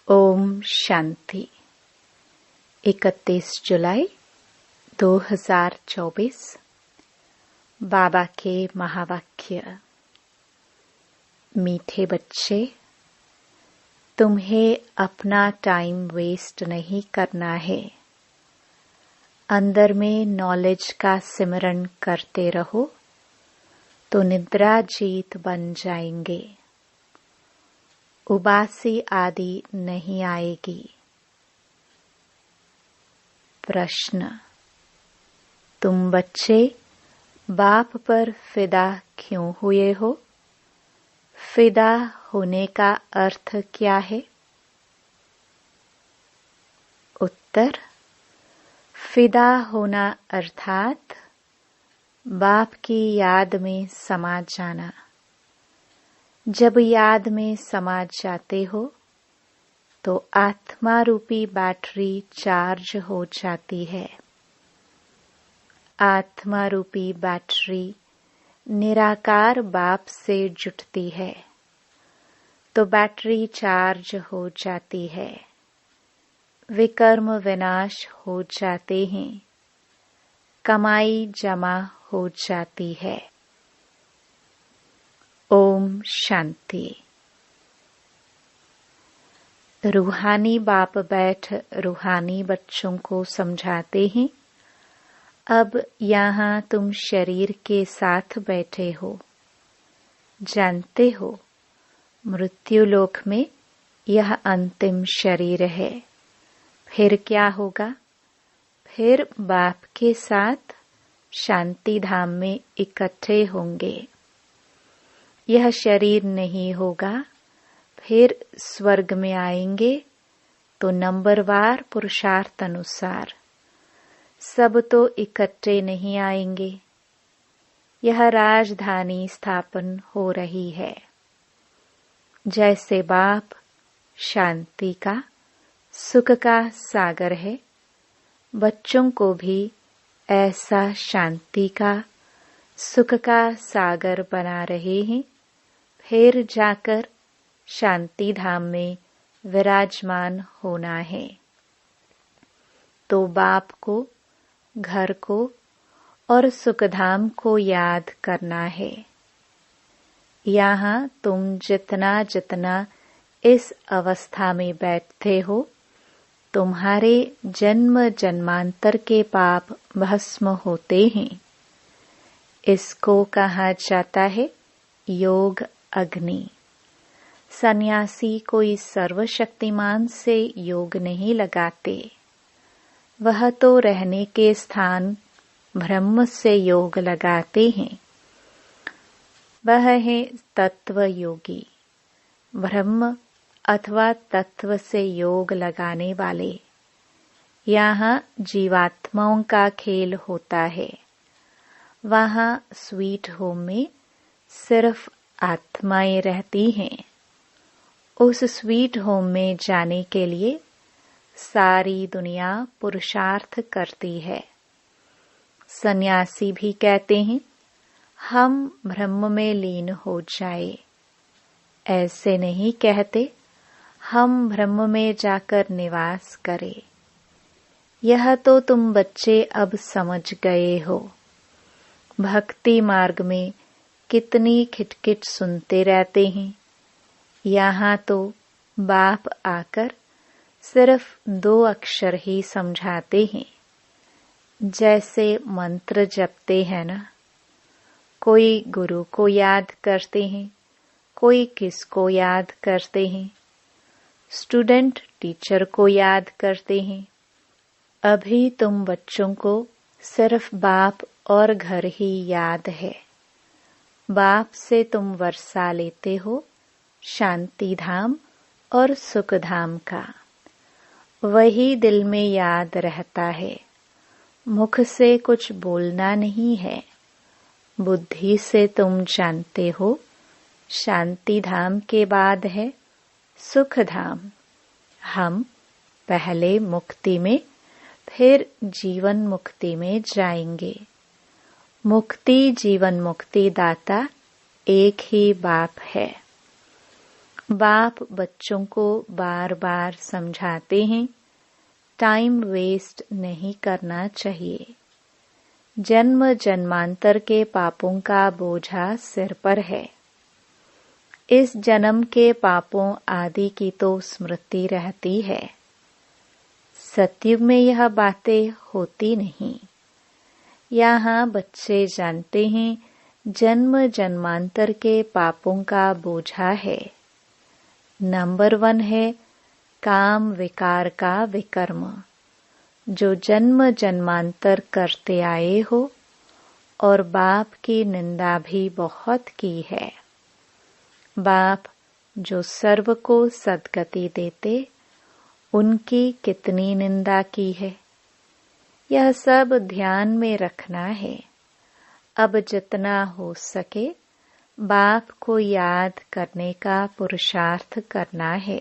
ओम शांति। 31 जुलाई 2024। बाबा के महावाक्य। मीठे बच्चे, तुम्हें अपना टाइम वेस्ट नहीं करना है। अंदर में नॉलेज का सिमरन करते रहो तो निद्रा जीत बन जाएंगे। उबासी आदि नहीं आएगी। प्रश्न, तुम बच्चे बाप पर फिदा क्यों हुए हो? फिदा होने का अर्थ क्या है? उत्तर, फिदा होना अर्थात बाप की याद में समा जाना। जब याद में समा जाते हो तो आत्मा रूपी बैटरी चार्ज हो जाती है। आत्मा रूपी बैटरी निराकार बाप से जुटती है तो बैटरी चार्ज हो जाती है। विकर्म विनाश हो जाते हैं, कमाई जमा हो जाती है। ओम शांति। रूहानी बाप बैठ रूहानी बच्चों को समझाते हैं। अब यहाँ तुम शरीर के साथ बैठे हो। जानते हो, मृत्युलोक में यह अंतिम शरीर है। फिर क्या होगा? फिर बाप के साथ शांति धाम में इकट्ठे होंगे। यह शरीर नहीं होगा। फिर स्वर्ग में आएंगे तो नंबरवार पुरुषार्थ अनुसार। सब तो इकट्ठे नहीं आएंगे। यह राजधानी स्थापन हो रही है। जैसे बाप शांति का, सुख का सागर है, बच्चों को भी ऐसा शांति का, सुख का सागर बना रहे हैं। फिर जाकर शांति धाम में विराजमान होना है। तो बाप को, घर को और सुखधाम को याद करना है। यहाँ तुम जितना जितना इस अवस्था में बैठते हो, तुम्हारे जन्म जन्मांतर के पाप भस्म होते हैं। इसको कहा जाता है योग अग्नि। सन्यासी कोई सर्वशक्तिमान से योग नहीं लगाते। वह तो रहने के स्थान ब्रह्म से योग लगाते हैं। वह है तत्व योगी, ब्रह्म अथवा तत्व से योग लगाने वाले। यहाँ जीवात्माओं का खेल होता है। वहाँ स्वीट होम में सिर्फ आत्माएं रहती हैं। उस स्वीट होम में जाने के लिए सारी दुनिया पुरुषार्थ करती है। सन्यासी भी कहते हैं हम ब्रह्म में लीन हो जाए। ऐसे नहीं कहते हम ब्रह्म में जाकर निवास करें। यह तो तुम बच्चे अब समझ गए हो। भक्ति मार्ग में कितनी खिटखिट सुनते रहते हैं। यहाँ तो बाप आकर सिर्फ 2 अक्षर ही समझाते हैं। जैसे मंत्र जपते हैं ना, कोई गुरु को याद करते हैं, कोई किसको याद करते हैं। स्टूडेंट टीचर को याद करते हैं। अभी तुम बच्चों को सिर्फ बाप और घर ही याद है। बाप से तुम वर्षा लेते हो शांति धाम और सुख धाम का। वही दिल में याद रहता है। मुख से कुछ बोलना नहीं है। बुद्धि से तुम जानते हो शांति धाम के बाद है सुख धाम। हम पहले मुक्ति में, फिर जीवन मुक्ति में जाएंगे। मुक्ति जीवन मुक्ति दाता एक ही बाप है। बाप बच्चों को बार बार समझाते हैं, टाइम वेस्ट नहीं करना चाहिए। जन्म जन्मांतर के पापों का बोझा सिर पर है। इस जन्म के पापों आदि की तो स्मृति रहती है। सत्युग में यह बातें होती नहीं। यहाँ बच्चे जानते हैं जन्म जन्मांतर के पापों का बोझा है। नंबर 1 है काम विकार का विकर्म, जो जन्म जन्मांतर करते आए हो और बाप की निंदा भी बहुत की है। बाप जो सर्व को सद्गति देते, उनकी कितनी निंदा की है, यह सब ध्यान में रखना है। अब जितना हो सके बाप को याद करने का पुरुषार्थ करना है।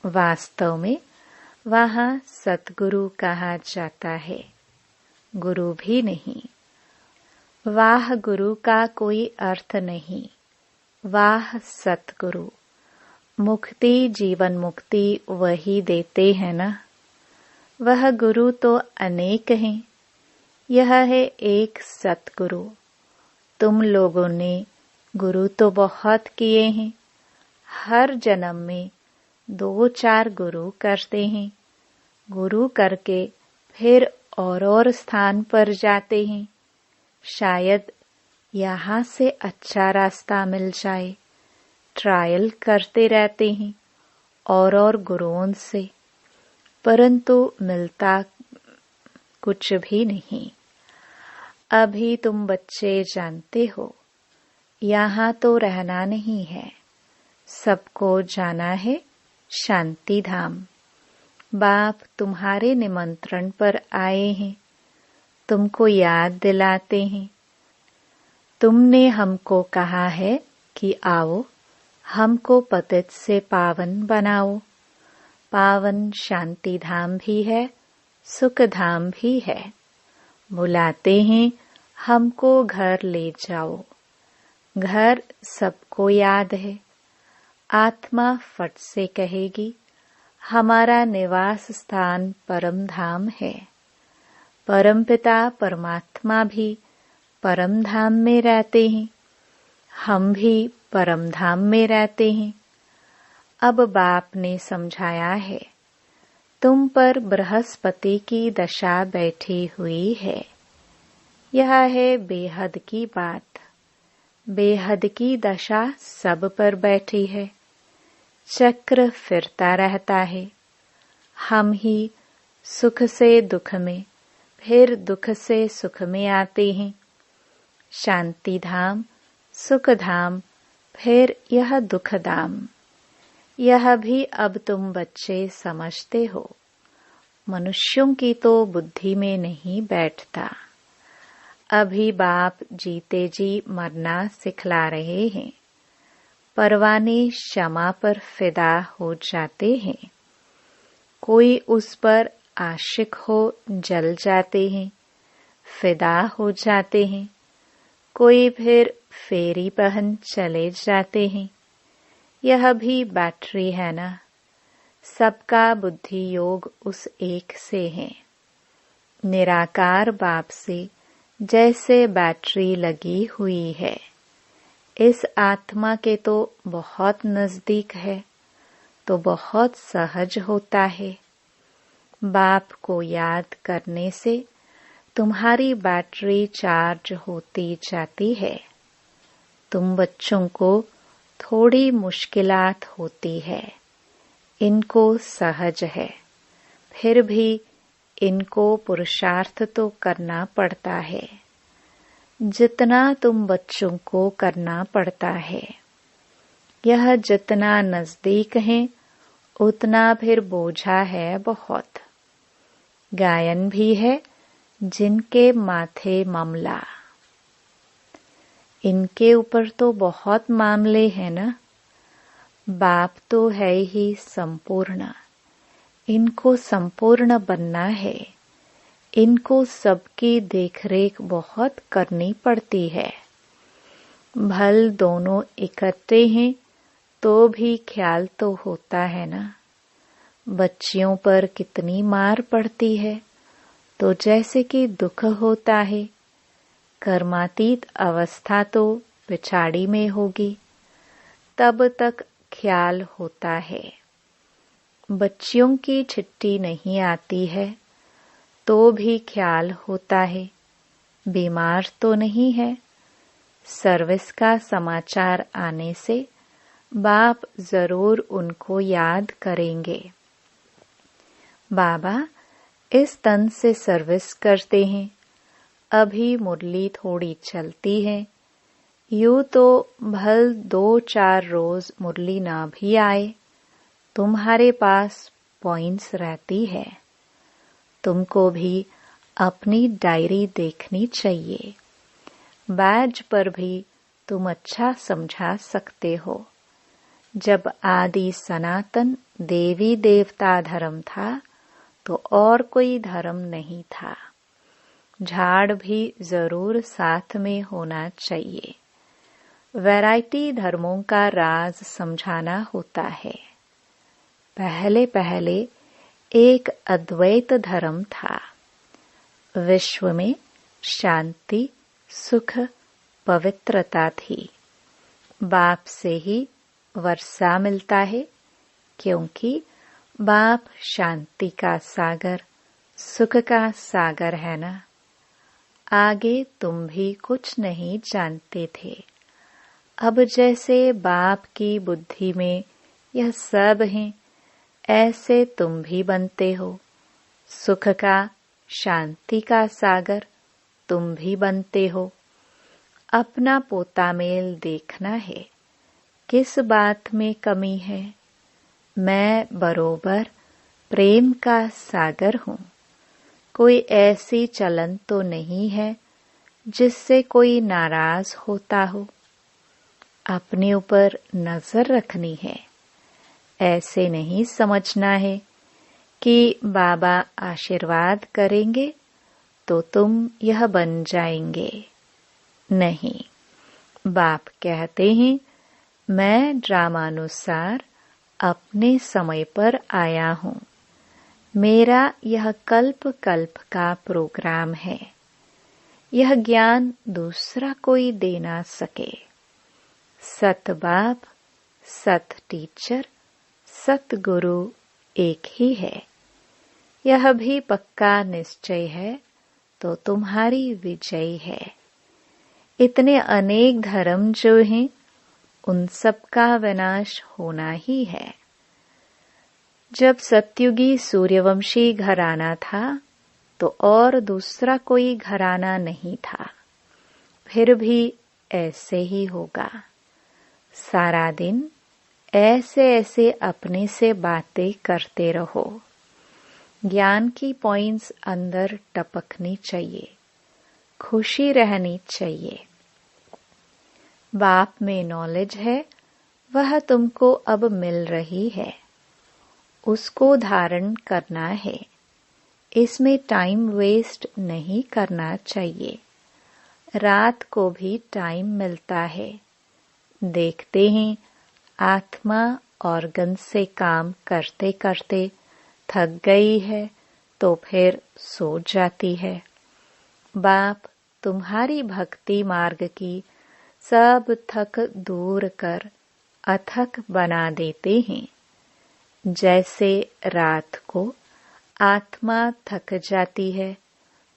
वास्तव में वहाँ सतगुरु कहा जाता है, गुरु भी नहीं। वाह गुरु का कोई अर्थ नहीं, वाह सतगुरु। मुक्ति जीवन मुक्ति वही देते हैं ना। वह गुरु तो अनेक हैं, यह है एक सतगुरु। तुम लोगों ने गुरु तो बहुत किए हैं, हर जन्म में 2-4 गुरु करते हैं। गुरु करके फिर और स्थान पर जाते हैं। शायद यहाँ से अच्छा रास्ता मिल जाए। ट्रायल करते रहते हैं और गुरुओं से, परंतु मिलता कुछ भी नहीं। अभी तुम बच्चे जानते हो, यहाँ तो रहना नहीं है, सबको जाना है शांति धाम। बाप तुम्हारे निमंत्रण पर आए हैं, तुमको याद दिलाते हैं। तुमने हमको कहा है कि आओ, हमको पतित से पावन बनाओ। पावन शांति धाम भी है, सुख धाम भी है। बुलाते हैं हमको घर ले जाओ। घर सबको याद है। आत्मा फट से कहेगी हमारा निवास स्थान परम धाम है। परमपिता परमात्मा भी परम धाम में रहते हैं, हम भी परम धाम में रहते हैं। अब बाप ने समझाया है, तुम पर बृहस्पति की दशा बैठी हुई है। यह है बेहद की बात। बेहद की दशा सब पर बैठी है। चक्र फिरता रहता है। हम ही सुख से दुख में, फिर दुख से सुख में आते हैं। शांति धाम, सुख धाम, फिर यह दुख धाम। यह भी अब तुम बच्चे समझते हो। मनुष्यों की तो बुद्धि में नहीं बैठता। अभी बाप जीते जी मरना सिखला रहे हैं। परवाने क्षमा पर फिदा हो जाते हैं। कोई उस पर आशिक हो जल जाते हैं, फिदा हो जाते हैं। कोई फिर फेरी पहन चले जाते हैं। यह भी बैटरी है ना। सबका बुद्धि योग उस एक से है। निराकार बाप से जैसे बैटरी लगी हुई है। इस आत्मा के तो बहुत नजदीक है, तो बहुत सहज होता है। बाप को याद करने से तुम्हारी बैटरी चार्ज होती जाती है। तुम बच्चों को थोड़ी मुश्किलात होती है, इनको सहज है, फिर भी इनको पुरुषार्थ तो करना पड़ता है। जितना तुम बच्चों को करना पड़ता है, यह जितना नजदीक है उतना फिर बोझा है बहुत। गायन भी है जिनके माथे मामला। इनके ऊपर तो बहुत मामले हैं ना। बाप तो है ही संपूर्ण, इनको संपूर्ण बनना है। इनको सबकी देखरेख बहुत करनी पड़ती है। भल दोनों इकट्ठे हैं तो भी ख्याल तो होता है ना। बच्चियों पर कितनी मार पड़ती है तो जैसे कि दुख होता है। कर्मातीत अवस्था तो पिछाड़ी में होगी, तब तक ख्याल होता है। बच्चियों की चिट्ठी नहीं आती है तो भी ख्याल होता है। बीमार तो नहीं है। सर्विस का समाचार आने से बाप जरूर उनको याद करेंगे। बाबा इस तन से सर्विस करते हैं, अभी मुरली थोड़ी चलती है। यूं तो भल 2-4 रोज मुरली ना भी आए, तुम्हारे पास पॉइंट्स रहती है। तुमको भी अपनी डायरी देखनी चाहिए। बैज पर भी तुम अच्छा समझा सकते हो। जब आदि सनातन देवी देवता धर्म था तो और कोई धर्म नहीं था। झाड़ भी जरूर साथ में होना चाहिए। वैरायटी धर्मों का राज समझाना होता है। पहले पहले एक अद्वैत धर्म था। विश्व में शांति, सुख, पवित्रता थी। बाप से ही वर्षा मिलता है, क्योंकि बाप शांति का सागर, सुख का सागर है ना। आगे तुम भी कुछ नहीं जानते थे। अब जैसे बाप की बुद्धि में यह सब है, ऐसे तुम भी बनते हो। सुख का, शांति का सागर तुम भी बनते हो। अपना पोता मेल देखना है, किस बात में कमी है। मैं बरोबर प्रेम का सागर हूँ। कोई ऐसी चलन तो नहीं है जिससे कोई नाराज होता हो। अपने ऊपर नजर रखनी है। ऐसे नहीं समझना है कि बाबा आशीर्वाद करेंगे तो तुम यह बन जाएंगे। नहीं, बाप कहते हैं मैं ड्रामानुसार अपने समय पर आया हूँ। मेरा यह कल्प कल्प का प्रोग्राम है। यह ज्ञान दूसरा कोई दे ना सके। सत बाप, सत टीचर, सत गुरु एक ही है। यह भी पक्का निश्चय है तो तुम्हारी विजय है। इतने अनेक धर्म जो हैं, उन सब का विनाश होना ही है। जब सत्युगी सूर्यवंशी घराना था तो और दूसरा कोई घराना नहीं था। फिर भी ऐसे ही होगा। सारा दिन ऐसे ऐसे अपने से बातें करते रहो। ज्ञान की पॉइंट्स अंदर टपकनी चाहिए। खुशी रहनी चाहिए। बाप में नॉलेज है, वह तुमको अब मिल रही है। उसको धारण करना है। इसमें टाइम वेस्ट नहीं करना चाहिए। रात को भी टाइम मिलता है। देखते हैं आत्मा ऑर्गन से काम करते करते थक गई है तो फिर सो जाती है। बाप तुम्हारी भक्ति मार्ग की सब थक दूर कर अथक बना देते हैं। जैसे रात को आत्मा थक जाती है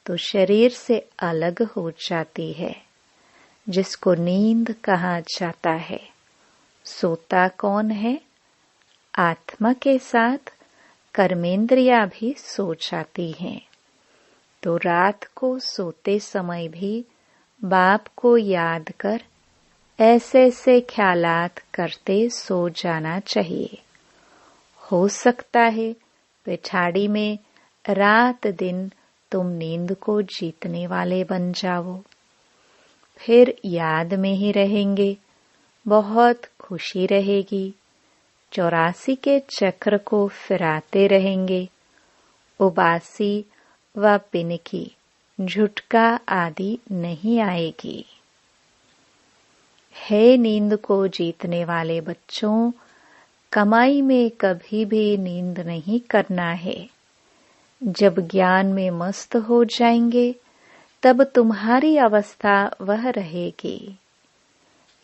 तो शरीर से अलग हो जाती है, जिसको नींद कहा जाता है। सोता कौन है? आत्मा के साथ कर्मेंद्रियां भी सो जाती हैं। तो रात को सोते समय भी बाप को याद कर ऐसे ऐसे ख्यालात करते सो जाना चाहिए। हो सकता है पिछाड़ी में रात दिन तुम नींद को जीतने वाले बन जाओ। फिर याद में ही रहेंगे, बहुत खुशी रहेगी। 84 के चक्र को फिराते रहेंगे। उबासी व पिनकी, झुटका आदि नहीं आएगी। हे नींद को जीतने वाले बच्चों, कमाई में कभी भी नींद नहीं करना है। जब ज्ञान में मस्त हो जाएंगे तब तुम्हारी अवस्था वह रहेगी।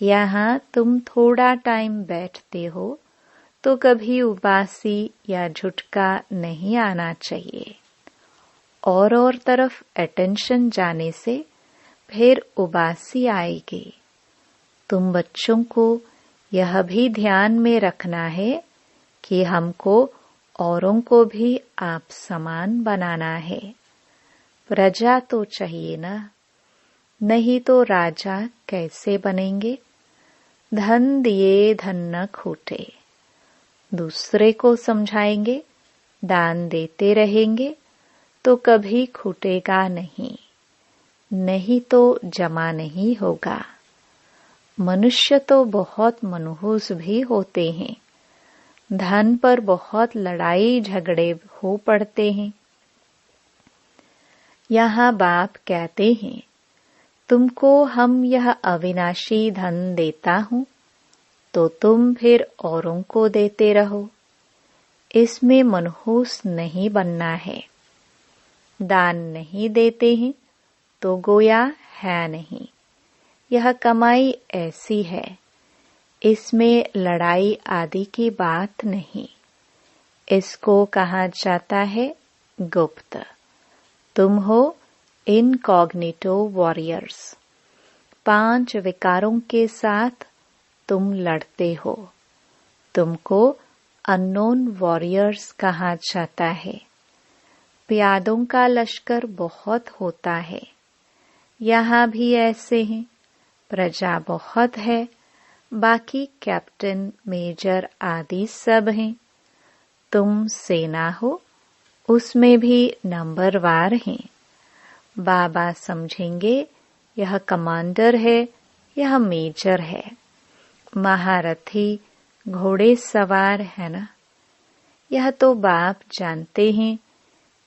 यहाँ तुम थोड़ा टाइम बैठते हो तो कभी उबासी या झुटका नहीं आना चाहिए। और तरफ अटेंशन जाने से फिर उबासी आएगी। तुम बच्चों को यह भी ध्यान में रखना है कि हमको औरों को भी आप समान बनाना है। प्रजा तो चाहिए ना, नहीं तो राजा कैसे बनेंगे। धन दिए धन न खूटे। दूसरे को समझाएंगे, दान देते रहेंगे तो कभी खूटेगा नहीं, नहीं तो जमा नहीं होगा। मनुष्य तो बहुत मनहूस भी होते हैं। धन पर बहुत लड़ाई झगड़े हो पड़ते हैं। यहाँ बाप कहते हैं, तुमको हम यह अविनाशी धन देता हूँ तो तुम फिर औरों को देते रहो। इसमें मनहूस नहीं बनना है। दान नहीं देते हैं तो गोया है नहीं। यह कमाई ऐसी है, इसमें लड़ाई आदि की बात नहीं। इसको कहा जाता है गुप्त। तुम हो इनकॉग्निटो वॉरियर्स। 5 विकारों के साथ तुम लड़ते हो। तुमको अननोन वॉरियर्स कहा जाता है। प्यादों का लश्कर बहुत होता है। यहाँ भी ऐसे हैं। प्रजा बहुत है, बाकी कैप्टन मेजर आदि सब हैं। तुम सेना हो, उसमें भी नंबरवार हैं। बाबा समझेंगे यह कमांडर है, यह मेजर है। महारथी घोड़े सवार है ना। यह तो बाप जानते हैं।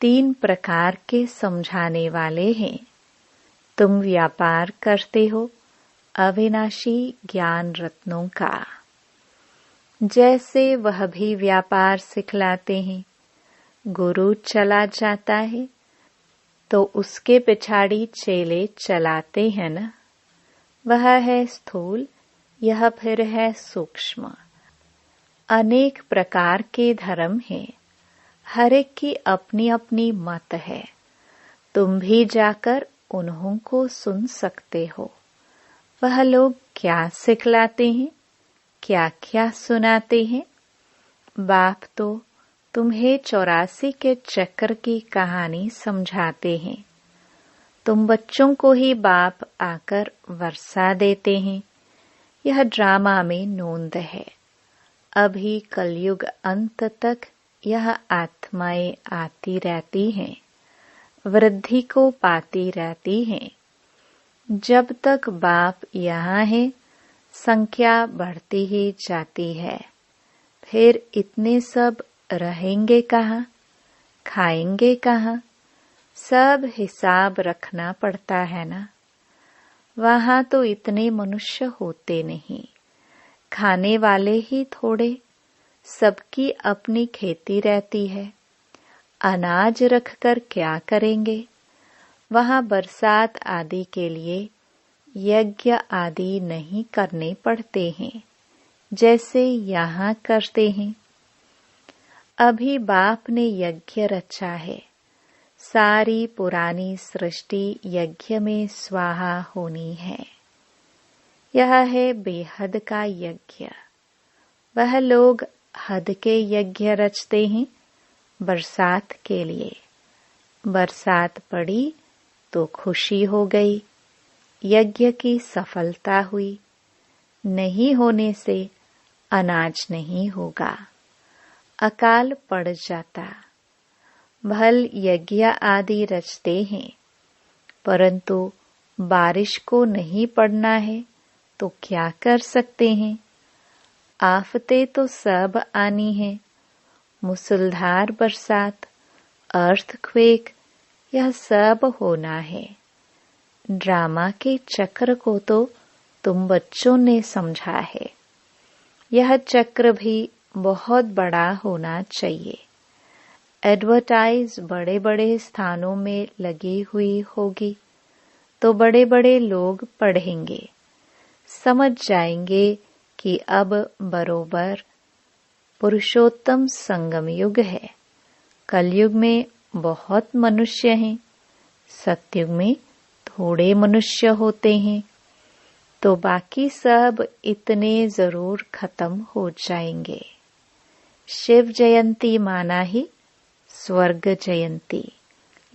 3 प्रकार के समझाने वाले हैं। तुम व्यापार करते हो अविनाशी ज्ञान रत्नों का। जैसे वह भी व्यापार सिखलाते हैं। गुरु चला जाता है तो उसके पिछाड़ी चेले चलाते हैं ना। वह है स्थूल, यह फिर है सूक्ष्म। अनेक प्रकार के धर्म हैं। हर एक की अपनी अपनी मत है। तुम भी जाकर उन्हों को सुन सकते हो। वह लोग क्या सिखलाते हैं, क्या क्या सुनाते हैं। बाप तो तुम्हें 84 के चक्र की कहानी समझाते हैं। तुम बच्चों को ही बाप आकर वर्षा देते हैं। यह ड्रामा में नोंद है। अभी कलयुग अंत तक यह आत्माएं आती रहती हैं, वृद्धि को पाती रहती हैं। जब तक बाप यहाँ है, संख्या बढ़ती ही जाती है। फिर इतने सब रहेंगे कहाँ, खाएंगे कहाँ, सब हिसाब रखना पड़ता है ना। वहाँ तो इतने मनुष्य होते नहीं, खाने वाले ही थोड़े। सबकी अपनी खेती रहती है। अनाज रखकर क्या करेंगे। वहाँ बरसात आदि के लिए यज्ञ आदि नहीं करने पड़ते हैं, जैसे यहाँ करते हैं। अभी बाप ने यज्ञ रचा है। सारी पुरानी सृष्टि यज्ञ में स्वाहा होनी है। यह है बेहद का यज्ञ। वह लोग हद के यज्ञ रचते हैं बरसात के लिए। बरसात पड़ी तो खुशी हो गई, यज्ञ की सफलता हुई। नहीं होने से अनाज नहीं होगा, अकाल पड़ जाता। भल यज्ञ आदि रचते हैं, परंतु बारिश को नहीं पड़ना है तो क्या कर सकते हैं। आफतें तो सब आनी है। मुसलधार बरसात, अर्थक्वेक, यह सब होना है। ड्रामा के चक्र को तो तुम बच्चों ने समझा है। यह चक्र भी बहुत बड़ा होना चाहिए। एडवर्टाइज बड़े बड़े स्थानों में लगी हुई होगी तो बड़े बड़े लोग पढ़ेंगे, समझ जाएंगे कि अब बरोबर पुरुषोत्तम संगम युग है। कलयुग में बहुत मनुष्य हैं, सतयुग में थोड़े मनुष्य होते हैं, तो बाकी सब इतने जरूर खत्म हो जाएंगे। शिव जयंती माना ही स्वर्ग जयंती,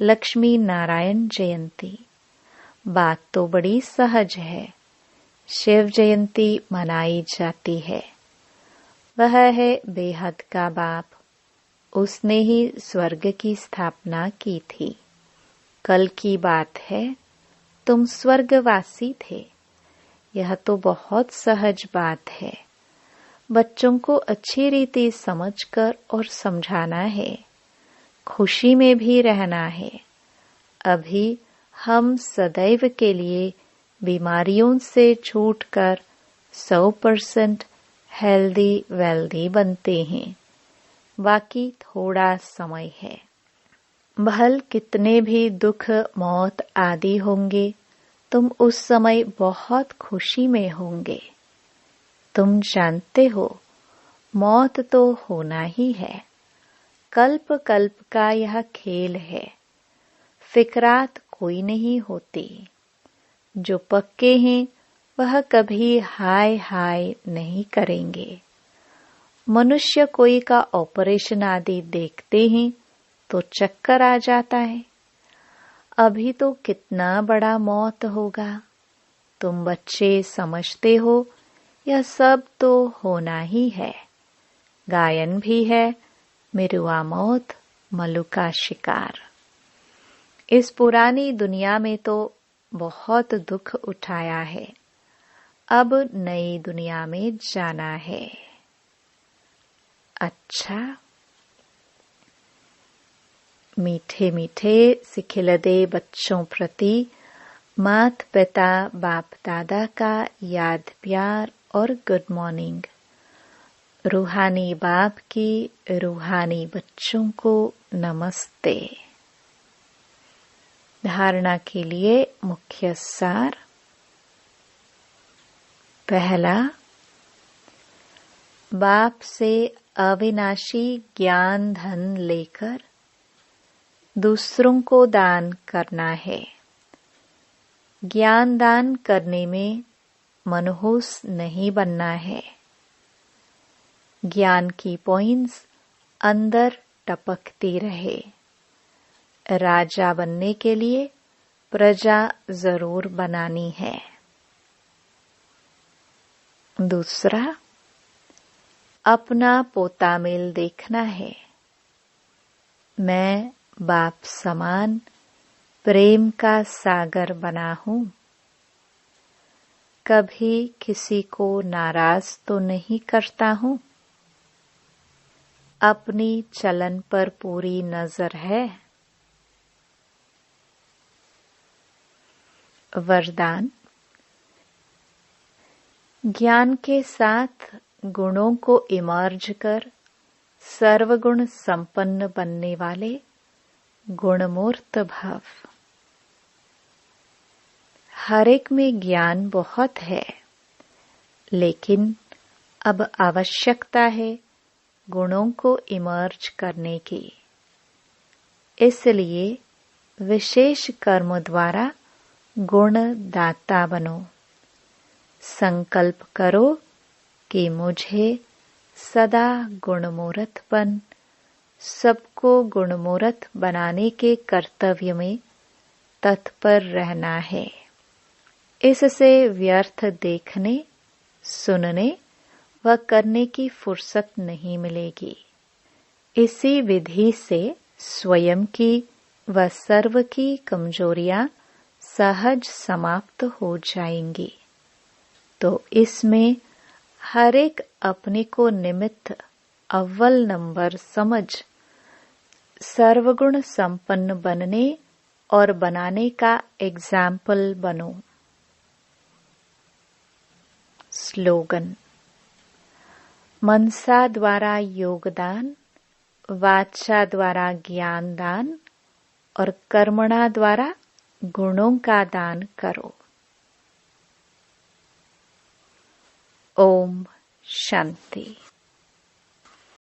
लक्ष्मी नारायण जयंती। बात तो बड़ी सहज है। शिव जयंती मनाई जाती है। वह है बेहद का बाप, उसने ही स्वर्ग की स्थापना की थी। कल की बात है, तुम स्वर्गवासी थे। यह तो बहुत सहज बात है। बच्चों को अच्छी रीति समझकर और समझाना है। खुशी में भी रहना है। अभी हम सदैव के लिए बीमारियों से छूटकर 100% हेल्दी वेल्दी बनते हैं। बाकी थोड़ा समय है। भल कितने भी दुख मौत आदि होंगे, तुम उस समय बहुत खुशी में होंगे। तुम जानते हो मौत तो होना ही है। कल्प कल्प का यह खेल है। फिक्रात कोई नहीं होती। जो पक्के हैं वह कभी हाय हाय नहीं करेंगे। मनुष्य कोई का ऑपरेशन आदि देखते हैं तो चक्कर आ जाता है। अभी तो कितना बड़ा मौत होगा। तुम बच्चे समझते हो यह सब तो होना ही है। गायन भी है, मिरुआ मौत मलु का शिकार। इस पुरानी दुनिया में तो बहुत दुख उठाया है। अब नई दुनिया में जाना है। अच्छा, मीठे मीठे सिखिलदे बच्चों प्रति मात पिता बाप दादा का याद प्यार और गुड मॉर्निंग। रूहानी बाप की रूहानी बच्चों को नमस्ते। धारणा के लिए मुख्य सार। पहला, बाप से अविनाशी ज्ञान धन लेकर दूसरों को दान करना है। ज्ञान दान करने में मनहूस नहीं बनना है। ज्ञान की पॉइंट्स अंदर टपकती रहे। राजा बनने के लिए प्रजा जरूर बनानी है। दूसरा, अपना पोता मेल देखना है। मैं बाप समान प्रेम का सागर बना हूँ। कभी किसी को नाराज तो नहीं करता हूँ। अपनी चलन पर पूरी नजर है। वरदान, ज्ञान के साथ गुणों को इमर्ज कर सर्वगुण संपन्न बनने वाले गुणमूर्त भव। हर एक में ज्ञान बहुत है, लेकिन अब आवश्यकता है गुणों को इमर्ज करने की। इसलिए विशेष कर्म द्वारा गुण दाता बनो। संकल्प करो कि मुझे सदा गुणमूर्त बन सबको गुणमूर्त बनाने के कर्तव्य में तत्पर रहना है। इससे व्यर्थ देखने, सुनने व करने की फुर्सत नहीं मिलेगी। इसी विधि से स्वयं की व सर्व की कमजोरियां सहज समाप्त हो जाएंगी। तो इसमें हर एक अपने को निमित्त अव्वल नंबर समझ सर्वगुण संपन्न बनने और बनाने का एग्जाम्पल बनो। स्लोगन। मनसा द्वारा योगदान, वाचा द्वारा ज्ञान दान और कर्मणा द्वारा गुणों का दान करो। ओम शांति।